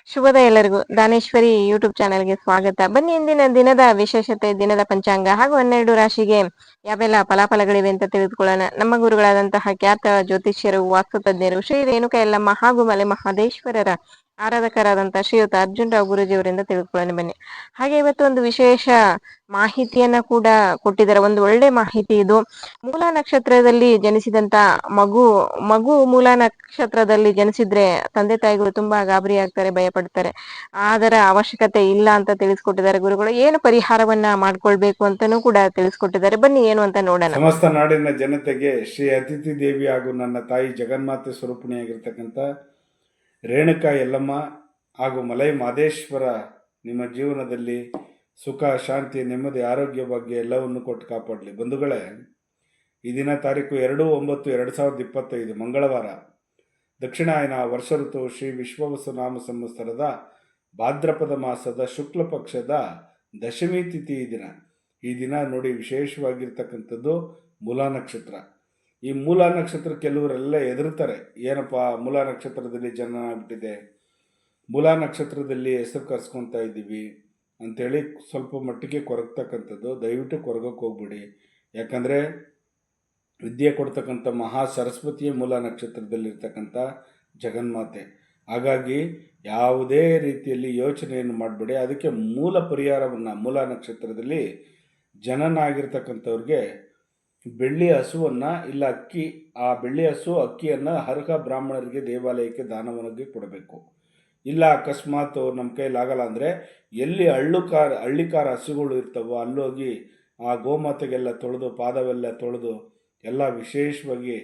ಶುಭೋದಯ ಎಲ್ಲರಿಗೂ. ದಾನೇಶ್ವರಿ ಯೂಟ್ಯೂಬ್ ಚಾನೆಲ್ಗೆ ಸ್ವಾಗತ. ಬನ್ನಿ ಇಂದಿನ ದಿನದ ವಿಶೇಷತೆ, ದಿನದ ಪಂಚಾಂಗ ಹಾಗೂ 12 ರಾಶಿಗೆ ಯಾವೆಲ್ಲ ಫಲಾಫಲಗಳಿವೆ ಅಂತ ತಿಳಿದುಕೊಳ್ಳೋಣ. ನಮ್ಮ ಗುರುಗಳಾದಂತಹ ಖ್ಯಾತ ಜ್ಯೋತಿಷ್ಯರು, ವಾಸ್ತು ತಜ್ಞರು, ಶ್ರೀ ರೇಣುಕಾ ಯಲ್ಲಮ್ಮ ಹಾಗೂ ಮಲೆ ಮಹದೇಶ್ವರರ ಆರಾಧಕರಾದಂತಹ ಶ್ರೀಯುತ ಅರ್ಜುನ್ ರಾವ್ ಗುರೂಜಿಯವರಿಂದ ತಿಳಿದುಕೊಳ್ಳೋಣ ಬನ್ನಿ. ಹಾಗೆ ಇವತ್ತು ಒಂದು ವಿಶೇಷ ಮಾಹಿತಿಯನ್ನ ಕೂಡ ಕೊಟ್ಟಿದ್ದಾರೆ. ಒಂದು ಒಳ್ಳೆ ಮಾಹಿತಿ ಇದು. ಮೂಲ ನಕ್ಷತ್ರದಲ್ಲಿ ಜನಿಸಿದಂತ ಮಗು ಮಗು ಮೂಲ ನಕ್ಷತ್ರದಲ್ಲಿ ಜನಿಸಿದ್ರೆ ತಂದೆ ತಾಯಿಗಳು ತುಂಬಾ ಗಾಬರಿ ಆಗ್ತಾರೆ, ಭಯ ಪಡ್ತಾರೆ. ಅದರ ಅವಶ್ಯಕತೆ ಇಲ್ಲ ಅಂತ ತಿಳಿಸ್ಕೊಟ್ಟಿದ್ದಾರೆ ಗುರುಗಳು. ಏನು ಪರಿಹಾರವನ್ನ ಮಾಡ್ಕೊಳ್ಬೇಕು ಅಂತಾನೂ ಕೂಡ ತಿಳಿಸ್ಕೊಟ್ಟಿದ್ದಾರೆ. ಬನ್ನಿ ಏನು ಅಂತ ನೋಡೋಣ. ಸಮಸ್ತ ನಾಡಿನ ಜನತೆಗೆ ಶ್ರೀ ಅತಿಥಿ ದೇವಿ ಹಾಗೂ ನನ್ನ ತಾಯಿ ಜಗನ್ಮಾತೆ ಸ್ವರೂಪಿಣಿಯಾಗಿರ್ತಕ್ಕಂಥ ರೇಣುಕಾ ಯಲ್ಲಮ್ಮ ಹಾಗೂ ಮಲೈ ಮಹದೇಶ್ವರ ನಿಮ್ಮ ಜೀವನದಲ್ಲಿ ಸುಖ, ಶಾಂತಿ, ನೆಮ್ಮದಿ, ಆರೋಗ್ಯ ಬಗ್ಗೆ ಎಲ್ಲವನ್ನು ಕೊಟ್ಟು ಕಾಪಾಡಲಿ. ಬಂಧುಗಳೇ, ಈ ದಿನ ತಾರೀಕು 2/9/2025 ಮಂಗಳವಾರ, ದಕ್ಷಿಣಾಯನ ವರ್ಷ ಋತು ಶ್ರೀ ವಿಶ್ವವಸು ನಾಮ ಸಂವತ್ಸರದ ಭಾದ್ರಪದ ಮಾಸದ ಶುಕ್ಲ ಪಕ್ಷದ ದಶಮಿ ತಿಥಿ ಈ ದಿನ ನೋಡಿ ವಿಶೇಷವಾಗಿರ್ತಕ್ಕಂಥದ್ದು ಮೂಲ ನಕ್ಷತ್ರ. ಈ ಮೂಲ ನಕ್ಷತ್ರ ಕೆಲವರೆಲ್ಲ ಹೆದರ್ತಾರೆ, ಏನಪ್ಪ ಮೂಲ ನಕ್ಷತ್ರದಲ್ಲಿ ಜನ ಆಗ್ಬಿಟ್ಟಿದೆ, ಮೂಲ ನಕ್ಷತ್ರದಲ್ಲಿ ಹೆಸರು ಕರ್ಸ್ಕೊತಾ ಇದ್ದೀವಿ ಅಂಥೇಳಿ ಸ್ವಲ್ಪ ಮಟ್ಟಿಗೆ ಕೊರಗ್ತಕ್ಕಂಥದ್ದು. ದಯವಿಟ್ಟು ಕೊರಗಕ್ಕೆ ಹೋಗ್ಬಿಡಿ. ಯಾಕಂದರೆ ವಿದ್ಯೆ ಕೊಡ್ತಕ್ಕಂಥ ಮಹಾ ಸರಸ್ವತಿಯ ಮೂಲ ನಕ್ಷತ್ರದಲ್ಲಿರ್ತಕ್ಕಂಥ ಜಗನ್ಮಾತೆ. ಹಾಗಾಗಿ ಯಾವುದೇ ರೀತಿಯಲ್ಲಿ ಯೋಚನೆಯನ್ನು ಮಾಡಬೇಡಿ. ಅದಕ್ಕೆ ಮೂಲ ಪರಿಹಾರವನ್ನು, ಮೂಲ ನಕ್ಷತ್ರದಲ್ಲಿ ಜನನ ಆಗಿರ್ತಕ್ಕಂಥವ್ರಿಗೆ ಬೆಳ್ಳಿ ಹಸುವನ್ನು ಇಲ್ಲ ಅಕ್ಕಿ, ಆ ಬೆಳ್ಳಿ ಹಸು ಅಕ್ಕಿಯನ್ನು ಅರ್ಹ ಬ್ರಾಹ್ಮಣರಿಗೆ ದೇವಾಲಯಕ್ಕೆ ದಾನವನ್ನಾಗಿ ಕೊಡಬೇಕು. ಇಲ್ಲ ಅಕಸ್ಮಾತ್ ನಮ್ಮ ಕೈಲಾಗಲ್ಲ ಅಂದರೆ ಎಲ್ಲಿ ಹಳ್ಳಿಕಾರ ಹಸುಗಳು ಇರ್ತವೋ ಅಲ್ಲೋಗಿ ಆ ಗೋಮಾತೆಗೆಲ್ಲ ತೊಳೆದು, ಪಾದವೆಲ್ಲ ತೊಳೆದು, ಎಲ್ಲ ವಿಶೇಷವಾಗಿ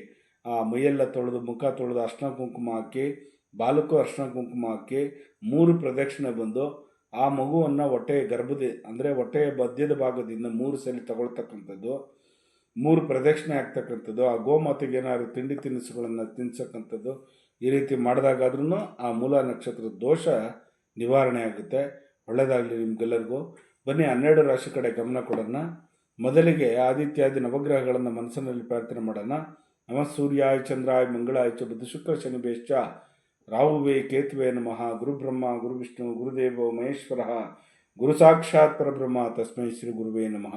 ಆ ಮೈಯೆಲ್ಲ ತೊಳೆದು, ಮುಖ ತೊಳೆದು, ಅರ್ಶಿನ ಕುಂಕುಮ ಹಾಕಿ, ಬಾಲಕ್ಕೂ ಅರ್ಶಿನ ಕುಂಕುಮ ಹಾಕಿ 3 ಪ್ರದಕ್ಷಿಣೆ ಬಂದು ಆ ಮಗುವನ್ನು ಹೊಟ್ಟೆಯ ಮಧ್ಯದ ಭಾಗದಿಂದ 3 ಸಲ ತಗೊಳ್ತಕ್ಕಂಥದ್ದು, 3 ಪ್ರದಕ್ಷಿಣೆ ಆಗ್ತಕ್ಕಂಥದ್ದು, ಆ ಗೋಮಾತೆಗೆ ಏನಾದ್ರು ತಿಂಡಿ ತಿನಿಸುಗಳನ್ನು ತಿನ್ಸಕ್ಕಂಥದ್ದು. ಈ ರೀತಿ ಮಾಡಿದಾಗಾದ್ರೂ ಆ ಮೂಲ ನಕ್ಷತ್ರದ ದೋಷ ನಿವಾರಣೆ ಆಗುತ್ತೆ. ಒಳ್ಳೆಯದಾಗಲಿ ನಿಮ್ಗೆಲ್ಲರಿಗೂ. ಬನ್ನಿ 12 ರಾಶಿ ಕಡೆ ಗಮನ ಕೊಡೋಣ. ಮೊದಲಿಗೆ ಆದಿತ್ಯಾದಿ ನವಗ್ರಹಗಳನ್ನು ಮನಸ್ಸಿನಲ್ಲಿ ಪ್ರಾರ್ಥನೆ ಮಾಡೋಣ. ನಮಃ ಸೂರ್ಯಾಯ ಚಂದ್ರಾಯ ಮಂಗಳಾಯ ಚ ಬುಧ ಶುಕ್ರ ಶನಿ ಬೇಶ್ಚ ರಾಹುವೇ ಕೇತುವೆ ನಮಃ. ಗುರುಬ್ರಹ್ಮ ಗುರುವಿಷ್ಣು ಗುರುದೇವೋ ಮಹೇಶ್ವರ ಗುರು ಸಾಕ್ಷಾತ್ ಪರಬ್ರಹ್ಮ ತಸ್ಮೈ ಶ್ರೀ ಗುರುವೇ ನಮಃ.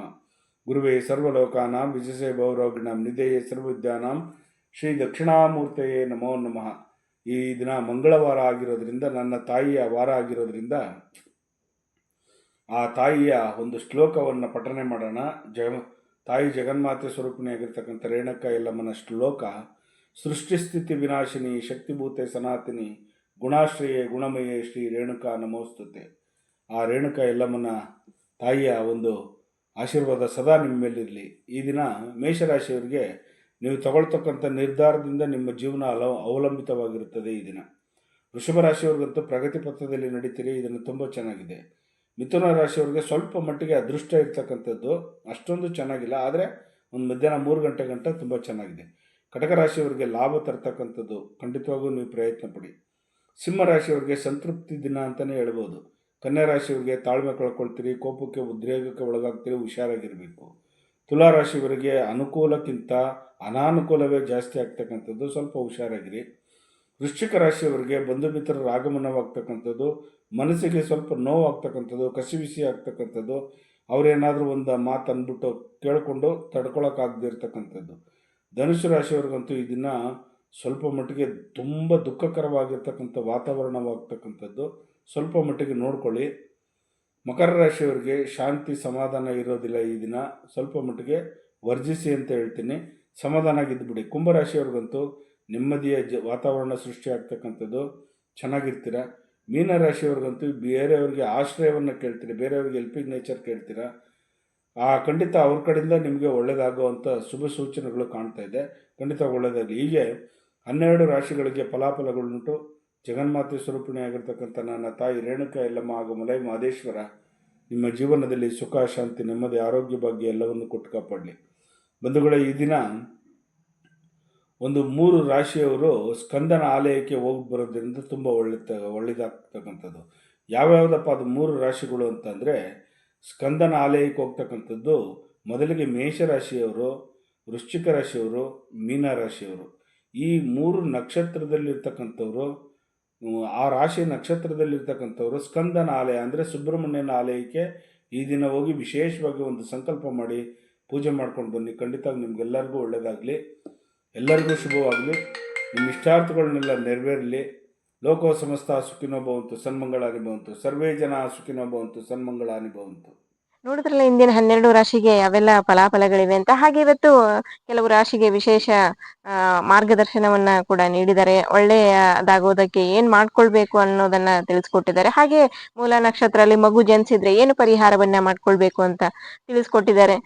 ಗುರುವೇ ಸರ್ವಲೋಕಾನಾಂ ವಿಜಯಸೇ ಭವರೋಗಿಣಾಂ ನಿಧೇಯೇ ಸರ್ವವಿದ್ಯಾನಾಂ ಶ್ರೀ ದಕ್ಷಿಣಾಮೂರ್ತೆಯೇ ನಮೋ ನಮಃ. ಈ ದಿನ ಮಂಗಳವಾರ ಆಗಿರೋದ್ರಿಂದ, ನನ್ನ ತಾಯಿಯ ವಾರ ಆಗಿರೋದ್ರಿಂದ ಆ ತಾಯಿಯ ಒಂದು ಶ್ಲೋಕವನ್ನು ಪಠನೆ ಮಾಡೋಣ. ತಾಯಿ ಜಗನ್ಮಾತೆ ಸ್ವರೂಪಿಣಿಯಾಗಿರ್ತಕ್ಕಂಥ ರೇಣುಕಾ ಯಲ್ಲಮ್ಮನ ಶ್ಲೋಕ: ಸೃಷ್ಟಿಸ್ಥಿತಿ ವಿನಾಶಿನಿ ಶಕ್ತಿಭೂತೆ ಸನಾತನಿ ಗುಣಾಶ್ರಯೇ ಗುಣಮಯೇ ಶ್ರೀ ರೇಣುಕಾ ನಮೋಸ್ತುತೆ. ಆ ರೇಣುಕಾ ಯಲ್ಲಮ್ಮನ ತಾಯಿಯ ಒಂದು ಆಶೀರ್ವಾದ ಸದಾ ನಿಮ್ಮ ಮೇಲಿರಲಿ. ಈ ದಿನ ಮೇಷರಾಶಿಯವರಿಗೆ ನೀವು ತಗೊಳ್ತಕ್ಕಂಥ ನಿರ್ಧಾರದಿಂದ ನಿಮ್ಮ ಜೀವನ ಅವಲಂಬಿತವಾಗಿರುತ್ತದೆ. ಈ ದಿನ ವೃಷಭ ರಾಶಿಯವ್ರಿಗಂತೂ ಪ್ರಗತಿ ಪಥದಲ್ಲಿ ನಡೀತೀರಿ. ಇದನ್ನು ತುಂಬ ಚೆನ್ನಾಗಿದೆ. ಮಿಥುನ ರಾಶಿಯವ್ರಿಗೆ ಸ್ವಲ್ಪ ಮಟ್ಟಿಗೆ ಅದೃಷ್ಟ ಇರ್ತಕ್ಕಂಥದ್ದು, ಅಷ್ಟೊಂದು ಚೆನ್ನಾಗಿಲ್ಲ, ಆದರೆ ಒಂದು ಮಧ್ಯಾಹ್ನ 3 ಗಂಟೆ ಗಂಟ ತುಂಬ ಚೆನ್ನಾಗಿದೆ. ಕಟಕ ರಾಶಿಯವರಿಗೆ ಲಾಭ ತರ್ತಕ್ಕಂಥದ್ದು, ಖಂಡಿತವಾಗೂ ನೀವು ಪ್ರಯತ್ನ ಪಡಿ. ಸಿಂಹ ರಾಶಿಯವರಿಗೆ ಸಂತೃಪ್ತಿ ದಿನ ಅಂತಲೇ ಹೇಳ್ಬೋದು. ಕನ್ಯಾ ರಾಶಿಯವರಿಗೆ ತಾಳ್ಮೆ ಕಳ್ಕೊಳ್ತೀರಿ, ಕೋಪಕ್ಕೆ ಉದ್ರೇಕಕ್ಕೆ ಒಳಗಾಗ್ತೀರಿ, ಹುಷಾರಾಗಿರಬೇಕು. ತುಲಾ ರಾಶಿಯವರಿಗೆ ಅನುಕೂಲಕ್ಕಿಂತ ಅನಾನುಕೂಲವೇ ಜಾಸ್ತಿ ಆಗ್ತಕ್ಕಂಥದ್ದು, ಸ್ವಲ್ಪ ಹುಷಾರಾಗಿರಿ. ವೃಶ್ಚಿಕ ರಾಶಿಯವರಿಗೆ ಬಂಧು ಮಿತ್ರರ ಆಗಮನವಾಗ್ತಕ್ಕಂಥದ್ದು, ಮನಸ್ಸಿಗೆ ಸ್ವಲ್ಪ ನೋವಾಗ್ತಕ್ಕಂಥದ್ದು, ಕಸಿವಿಸಿ ಆಗ್ತಕ್ಕಂಥದ್ದು, ಅವರೇನಾದರೂ ಒಂದು ಮಾತು ಅಂದ್ಬಿಟ್ಟು ಕೇಳಿಕೊಂಡು ತಡ್ಕೊಳಕ್ಕಾಗದೇ ಇರ್ತಕ್ಕಂಥದ್ದು. ಧನುಸು ರಾಶಿಯವ್ರಿಗಂತೂ ಈ ದಿನ ಸ್ವಲ್ಪ ಮಟ್ಟಿಗೆ ತುಂಬ ದುಃಖಕರವಾಗಿರ್ತಕ್ಕಂಥ ವಾತಾವರಣವಾಗ್ತಕ್ಕಂಥದ್ದು, ಸ್ವಲ್ಪ ಮಟ್ಟಿಗೆ ನೋಡ್ಕೊಳ್ಳಿ. ಮಕರ ರಾಶಿಯವರಿಗೆ ಶಾಂತಿ ಸಮಾಧಾನ ಇರೋದಿಲ್ಲ. ಈ ದಿನ ಸ್ವಲ್ಪ ಮಟ್ಟಿಗೆ ವರ್ಜಿಸಿ ಅಂತ ಹೇಳ್ತೀನಿ, ಸಮಾಧಾನ ಆಗಿದ್ದುಬಿಡಿ. ಕುಂಭರಾಶಿಯವ್ರಿಗಂತೂ ನೆಮ್ಮದಿಯ ವಾತಾವರಣ ಸೃಷ್ಟಿ ಆಗ್ತಕ್ಕಂಥದ್ದು, ಚೆನ್ನಾಗಿರ್ತೀರ. ಮೀನರಾಶಿಯವ್ರಿಗಂತೂ ಬೇರೆಯವ್ರಿಗೆ ಆಶ್ರಯವನ್ನು ಕೇಳ್ತೀರಿ, ಬೇರೆಯವ್ರಿಗೆ ಹೆಲ್ಪಿಂಗ್ ನೇಚರ್ ಕೇಳ್ತೀರ. ಖಂಡಿತ ಅವ್ರ ಕಡೆಯಿಂದ ನಿಮಗೆ ಒಳ್ಳೆಯದಾಗುವಂಥ ಶುಭ ಸೂಚನೆಗಳು ಕಾಣ್ತಾ ಇದೆ. ಖಂಡಿತ ಒಳ್ಳೆಯದಾಗಲಿ. ಹೀಗೆ 12 ರಾಶಿಗಳಿಗೆ ಫಲಾಫಲಗಳುಂಟು. ಜಗನ್ಮಾತೆ ಸ್ವರೂಪಿಣಿಯಾಗಿರ್ತಕ್ಕಂಥ ನನ್ನ ತಾಯಿ ರೇಣುಕಾ ಯಲ್ಲಮ್ಮ ಹಾಗೂ ಮಲೈ ಮಹದೇಶ್ವರ ನಿಮ್ಮ ಜೀವನದಲ್ಲಿ ಸುಖ, ಶಾಂತಿ, ನೆಮ್ಮದಿ, ಆರೋಗ್ಯ ಬಗ್ಗೆ ಎಲ್ಲವನ್ನು ಕೊಟ್ಟು ಕಾಪಾಡಲಿ. ಬಂಧುಗಳೇ, ಈ ದಿನ ಒಂದು 3 ರಾಶಿಯವರು ಸ್ಕಂದನ ಆಲಯಕ್ಕೆ ಹೋಗಿ ಬರೋದ್ರಿಂದ ತುಂಬ ಒಳ್ಳೆಯದಾಗ್ತಕ್ಕಂಥದ್ದು. ಯಾವ್ಯಾವುದಪ್ಪ ಅದು 3 ರಾಶಿಗಳು ಅಂತಂದರೆ, ಸ್ಕಂದನ ಆಲಯಕ್ಕೆ ಹೋಗ್ತಕ್ಕಂಥದ್ದು ಮೊದಲಿಗೆ ಮೇಷರಾಶಿಯವರು, ವೃಶ್ಚಿಕ ರಾಶಿಯವರು, ಮೀನ ರಾಶಿಯವರು. ಈ 3 ನಕ್ಷತ್ರದಲ್ಲಿರ್ತಕ್ಕಂಥವರು ಆ ರಾಶಿ ನಕ್ಷತ್ರದಲ್ಲಿರ್ತಕ್ಕಂಥವ್ರು ಸ್ಕಂದನ ಆಲಯ ಅಂದರೆ ಸುಬ್ರಹ್ಮಣ್ಯನ ಆಲಯಕ್ಕೆ ಈ ದಿನ ಹೋಗಿ ವಿಶೇಷವಾಗಿ ಒಂದು ಸಂಕಲ್ಪ ಮಾಡಿ ಪೂಜೆ ಮಾಡ್ಕೊಂಡು ಬನ್ನಿ. ಖಂಡಿತ ನಿಮ್ಗೆಲ್ಲರಿಗೂ ಒಳ್ಳೆಯದಾಗಲಿ, ಎಲ್ಲರಿಗೂ ಶುಭವಾಗಲಿ, ನಿಮ್ಮ ಇಷ್ಟಾರ್ಥಗಳನ್ನೆಲ್ಲ ನೆರವೇರಲಿ. ಲೋಕೋ ಸಮಸ್ತ ಸುಖಿನೋ ಭವಂತು, ಸನ್ಮಂಗಳಾನಿ ಭವಂತು, ಸರ್ವೇ ಜನ ಸುಖಿನೋ ಭವಂತು, ಸನ್ಮಂಗಳಾನಿ ಭವಂತು. ನೋಡಿದ್ರಲ್ಲ ಇಂದಿನ 12 ರಾಶಿಗೆ ಯಾವೆಲ್ಲ ಫಲಾಫಲಗಳಿವೆ ಅಂತ. ಹಾಗೆ ಇವತ್ತು ಕೆಲವು ರಾಶಿಗೆ ವಿಶೇಷ ಮಾರ್ಗದರ್ಶನವನ್ನ ಕೂಡ ನೀಡಿದ್ದಾರೆ. ಒಳ್ಳೆಯದಾಗೋದಕ್ಕೆ ಏನ್ ಮಾಡ್ಕೊಳ್ಬೇಕು ಅನ್ನೋದನ್ನ ತಿಳಿಸ್ಕೊಟ್ಟಿದ್ದಾರೆ. ಹಾಗೆ ಮೂಲ ನಕ್ಷತ್ರದಲ್ಲಿ ಮಗು ಜನಿಸಿದ್ರೆ ಏನು ಪರಿಹಾರವನ್ನ ಮಾಡ್ಕೊಳ್ಬೇಕು ಅಂತ ತಿಳಿಸ್ಕೊಟ್ಟಿದ್ದಾರೆ.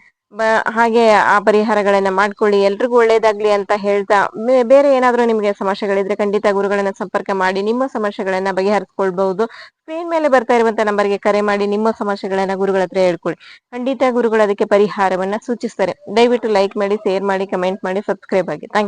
ಹಾಗೆ ಆ ಪರಿಹಾರಗಳನ್ನ ಮಾಡ್ಕೊಳ್ಳಿ, ಎಲ್ರಿಗೂ ಒಳ್ಳೇದಾಗ್ಲಿ ಅಂತ ಹೇಳ್ತಾ, ಬೇರೆ ಏನಾದ್ರೂ ನಿಮ್ಗೆ ಸಮಸ್ಯೆಗಳಿದ್ರೆ ಖಂಡಿತ ಗುರುಗಳನ್ನ ಸಂಪರ್ಕ ಮಾಡಿ ನಿಮ್ಮ ಸಮಸ್ಯೆಗಳನ್ನ ಬಗೆಹರಿಸ್ಕೊಳ್ಬಹುದು. ಸ್ಕ್ರೀನ್ ಮೇಲೆ ಬರ್ತಾ ಇರುವಂತ ನಂಬರ್ಗೆ ಕರೆ ಮಾಡಿ ನಿಮ್ಮ ಸಮಸ್ಯೆಗಳನ್ನ ಗುರುಗಳ ಹತ್ರ ಹೇಳ್ಕೊಳ್ಳಿ. ಖಂಡಿತ ಗುರುಗಳು ಅದಕ್ಕೆ ಪರಿಹಾರವನ್ನ ಸೂಚಿಸ್ತಾರೆ. ದಯವಿಟ್ಟು ಲೈಕ್ ಮಾಡಿ, ಶೇರ್ ಮಾಡಿ, ಕಮೆಂಟ್ ಮಾಡಿ, ಸಬ್ಸ್ಕ್ರೈಬ್ ಆಗಿ. Thank you.